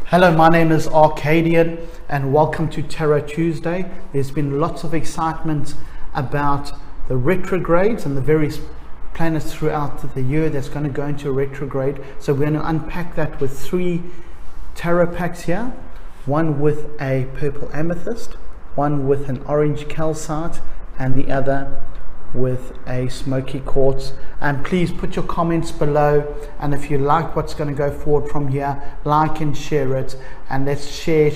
Hello, my name is Arcadian and welcome to Tarot Tuesday. There's been lots of excitement about the retrogrades and the various planets throughout the year that's going to go into retrograde. So we're going to unpack that with three tarot packs here. One with a purple amethyst, one with an orange calcite, and the other with a smoky quartz. And please put your comments below, and if you like what's going to go forward from here, like and share it, and let's share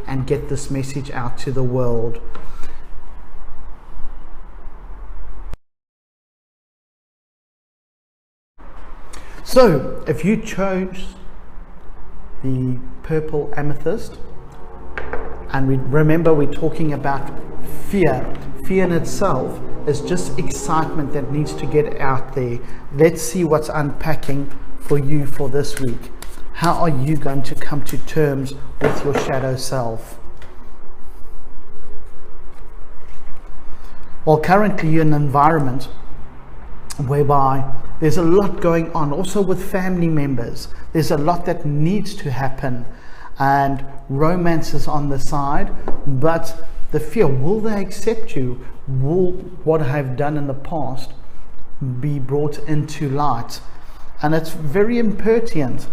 and get this message out to the world. So if you chose the purple amethyst, and remember we're talking about fear in itself is just excitement that needs to get out there. Let's see what's unpacking for you for this week. How are you going to come to terms with your shadow self? Well, currently you're in an environment whereby there's a lot going on, also with family members. There's a lot that needs to happen, and romance is on the side, but the fear, will they accept you? Will what I've done in the past be brought into light? And it's very impertinent,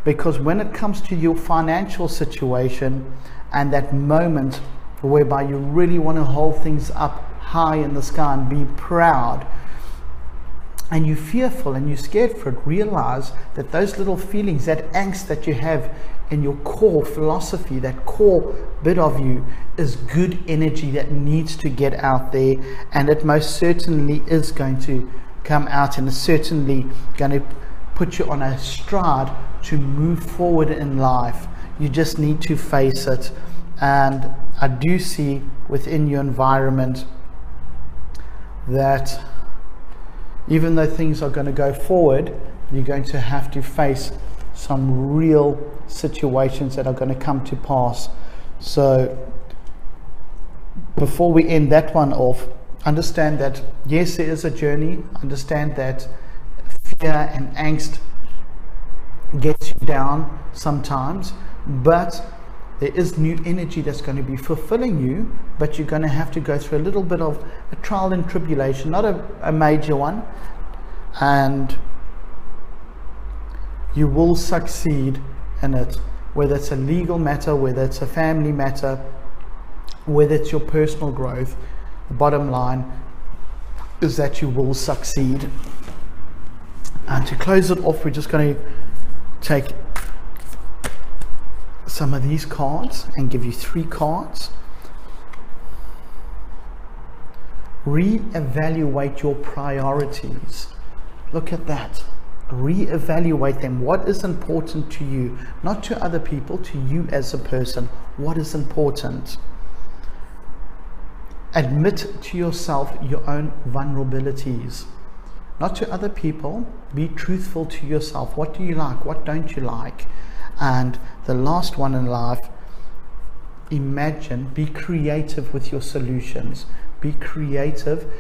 because when it comes to your financial situation and that moment whereby you really want to hold things up high in the sky and be proud, and you're fearful and you're scared for it, realize that those little feelings, that angst that you have in your core philosophy, that core bit of you, is good energy that needs to get out there, and it most certainly is going to come out, and it's certainly going to put you on a stride to move forward in life. You just need to face it. And I do see within your environment that even though things are going to go forward, you're going to have to face some real situations that are going to come to pass. So before we end that one off, understand that yes, there is a journey. Understand that fear and angst gets you down sometimes, but there is new energy that's going to be fulfilling you, but you're going to have to go through a little bit of a trial and tribulation, not a major one, and you will succeed in it, whether it's a legal matter, whether it's a family matter, whether it's your personal growth. The bottom line is that you will succeed. And to close it off, we're just going to take some of these cards and give you three cards. Reevaluate your priorities. Look at that. Reevaluate them. What is important to you? Not to other people, to you as a person. What is important? Admit to yourself your own vulnerabilities. Not to other people. Be truthful to yourself. What do you like? What don't you like? And the last one in life, imagine, be creative with your solutions. Be creative.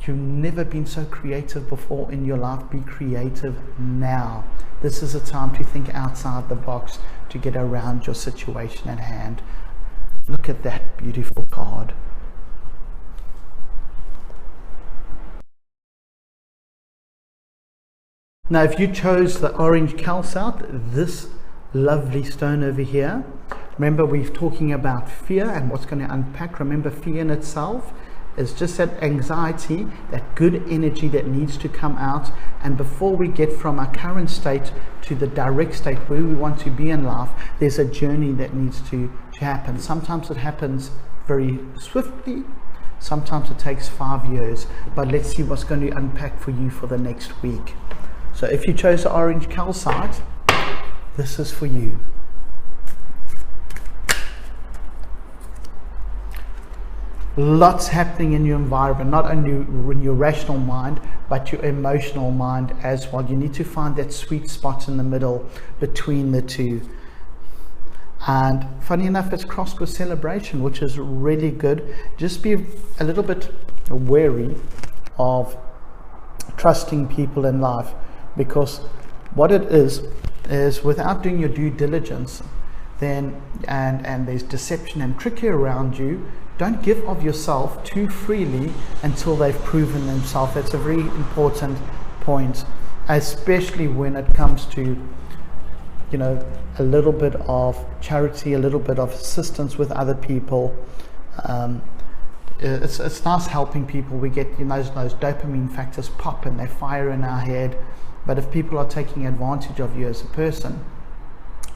You've never been so creative before in your life. Be creative now. This is a time to think outside the box, to get around your situation at hand. Look at that beautiful card. Now, if you chose the orange calcite, this lovely stone over here, remember we're talking about fear and what's going to unpack. Remember, fear in itself is just that anxiety, that good energy that needs to come out. And before we get from our current state to the direct state where we want to be in life, there's a journey that needs to happen. Sometimes it happens very swiftly, sometimes it takes 5 years, but let's see what's going to unpack for you for the next week. So if you chose the orange calcite, this is for you. Lots happening in your environment, not only in your rational mind, but your emotional mind as well. You need to find that sweet spot in the middle between the two. And funny enough, it's crossed with celebration, which is really good. Just be a little bit wary of trusting people in life, because what it is, is without doing your due diligence, then and there's deception and trickery around you, don't give of yourself too freely until they've proven themselves. That's a very important point, especially when it comes to, you know, a little bit of charity, a little bit of assistance with other people. It's nice helping people. We get, you know, those dopamine factors pop and they fire in our head. But if people are taking advantage of you as a person,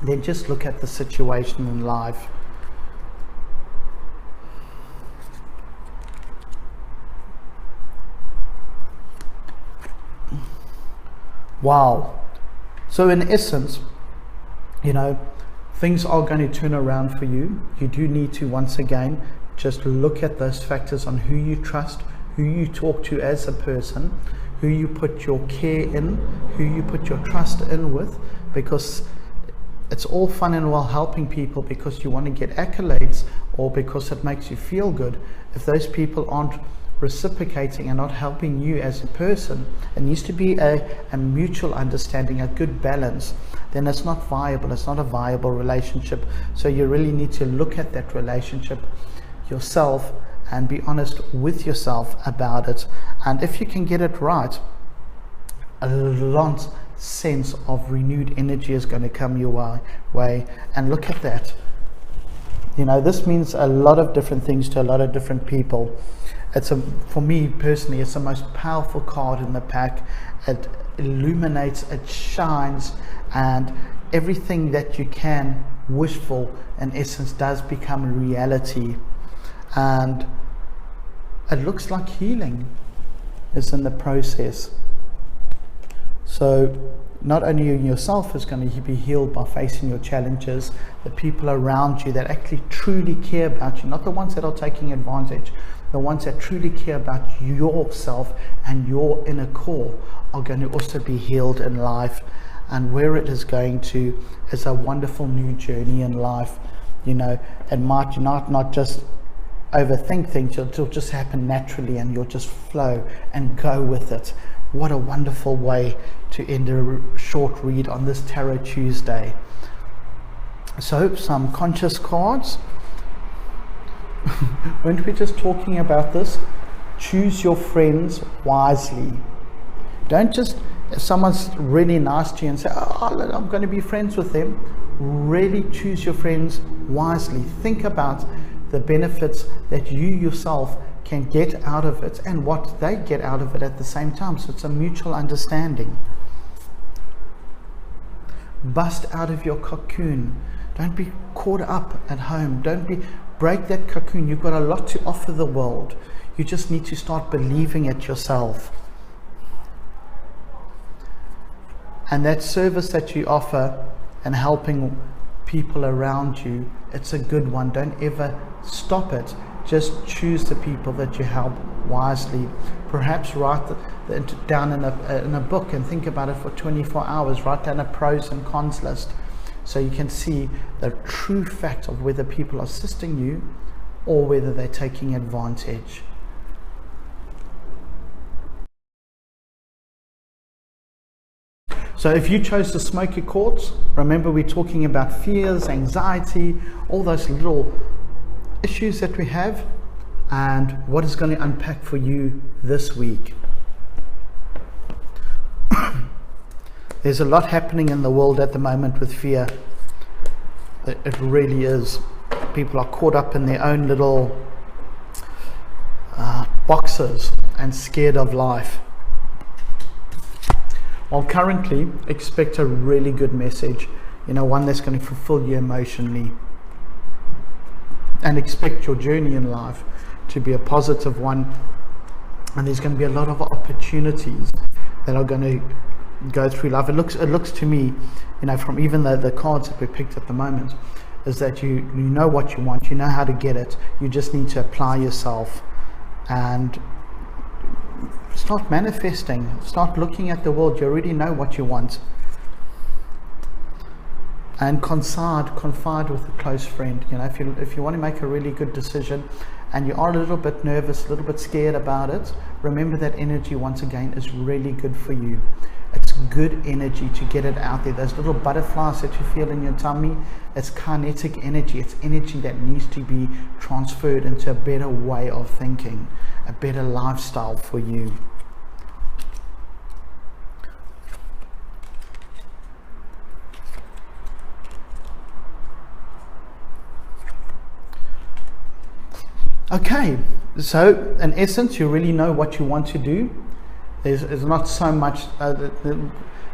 then just look at the situation in life. Wow. So in essence, you know, things are going to turn around for you. You do need to, once again, just look at those factors on who you trust, who you talk to as a person, who you put your care in, who you put your trust in with, because it's all fun and well helping people because you want to get accolades or because it makes you feel good. If those people aren't reciprocating and not helping you as a person, it needs to be a mutual understanding, a good balance. Then it's not viable. It's not a viable relationship. So you really need to look at that relationship yourself and be honest with yourself about it. And if you can get it right, a lot sense of renewed energy is going to come your way. And look at that. You know, this means a lot of different things to a lot of different people. For me personally, it's the most powerful card in the pack. It illuminates, it shines, and everything that you can wish for, in essence, does become a reality. And it looks like healing is in the process. So not only yourself is going to be healed by facing your challenges, the people around you that actually truly care about you, not the ones that are taking advantage, the ones that truly care about yourself and your inner core, are going to also be healed in life. And where it is going to is a wonderful new journey in life. You know, it might not just overthink things, it'll just happen naturally and you'll just flow and go with it. What a wonderful way to end a short read on this Tarot Tuesday. So some conscious cards. Weren't we just talking about this? Choose your friends wisely. Don't just, if someone's really nice to you and say, oh, I'm going to be friends with them, really choose your friends wisely. Think about the benefits that you yourself can get out of it and what they get out of it at the same time. So it's a mutual understanding. Bust out of your cocoon. Don't be caught up at home. Break that cocoon. You've got a lot to offer the world. You just need to start believing it yourself. And that service that you offer and helping people around you, it's a good one. Don't ever stop it. Just choose the people that you help wisely. Perhaps write down in a book and think about it for 24 hours. Write down a pros and cons list so you can see the true fact of whether people are assisting you or whether they're taking advantage. So if you chose the Smokey Quartz, remember we're talking about fears, anxiety, all those little issues that we have, and what is going to unpack for you this week. There's a lot happening in the world at the moment with fear. It really is. People are caught up in their own little boxes and scared of life. Well, currently, expect a really good message, one that's going to fulfill you emotionally. And expect your journey in life to be a positive one. And there's going to be a lot of opportunities that are going to go through life. It looks to me, from even the cards that we picked at the moment, is that you know what you want, you know how to get it. You just need to apply yourself and start manifesting, start looking at the world. You already know what you want. And confide with a close friend. If you want to make a really good decision and you are a little bit nervous, a little bit scared about it, remember that energy once again is really good for you. It's good energy to get it out there. Those little butterflies that you feel in your tummy, it's kinetic energy. It's energy that needs to be transferred into a better way of thinking, a better lifestyle for you. Okay, so in essence, you really know what you want to do. There's not so much, the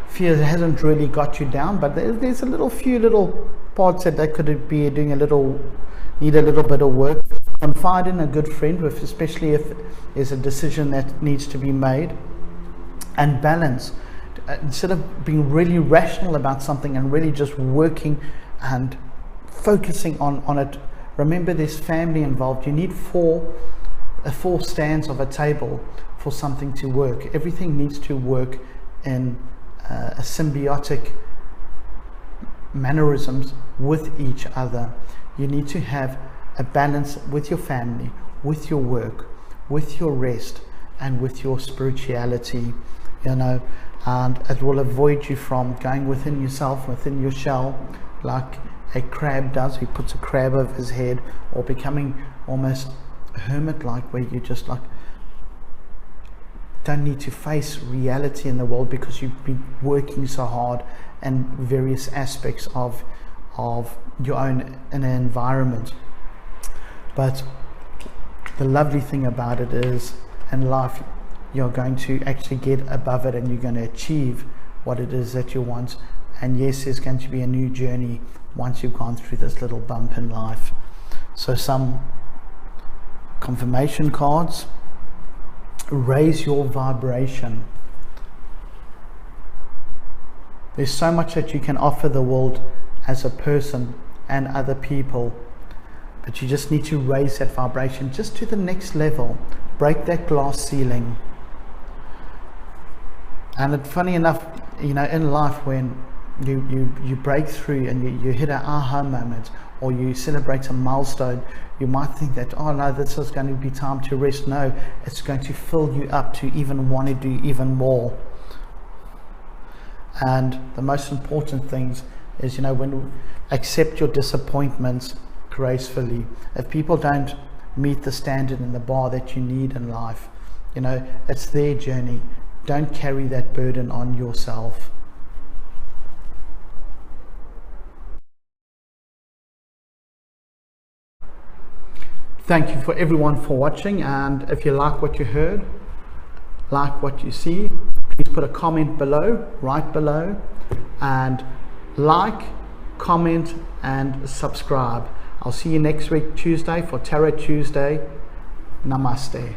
fear hasn't really got you down, but there's a few little parts that could be doing need a little bit of work. Confide in a good friend, especially if there's a decision that needs to be made. And balance. Instead of being really rational about something and really just working and focusing on it, remember there's family involved. You need four stands of a table for something to work. Everything needs to work in a symbiotic mannerisms with each other. You need to have a balance with your family, with your work, with your rest, and with your spirituality, and it will avoid you from going within yourself, within your shell, like a crab does, who puts a crab over his head, or becoming almost hermit-like, where you just don't need to face reality in the world because you've been working so hard in various aspects of your own inner environment. But the lovely thing about it is, in life, you're going to actually get above it and you're going to achieve what it is that you want. And yes, there's going to be a new journey once you've gone through this little bump in life. So some confirmation cards: raise your vibration. There's so much that you can offer the world as a person and other people, but you just need to raise that vibration just to the next level. Break that glass ceiling. And funny enough, in life, when you break through and you hit an aha moment, or you celebrate a milestone, you might think that, oh no, this is going to be time to rest. No, it's going to fill you up to even want to do even more. And the most important things is, when you accept your disappointments gracefully. If people don't meet the standard and the bar that you need in life, it's their journey. Don't carry that burden on yourself. Thank you for everyone for watching, and if you like what you heard, like what you see, please put a comment below, right below, and like, comment, and subscribe. I'll see you next week, Tuesday, for Tarot Tuesday. Namaste.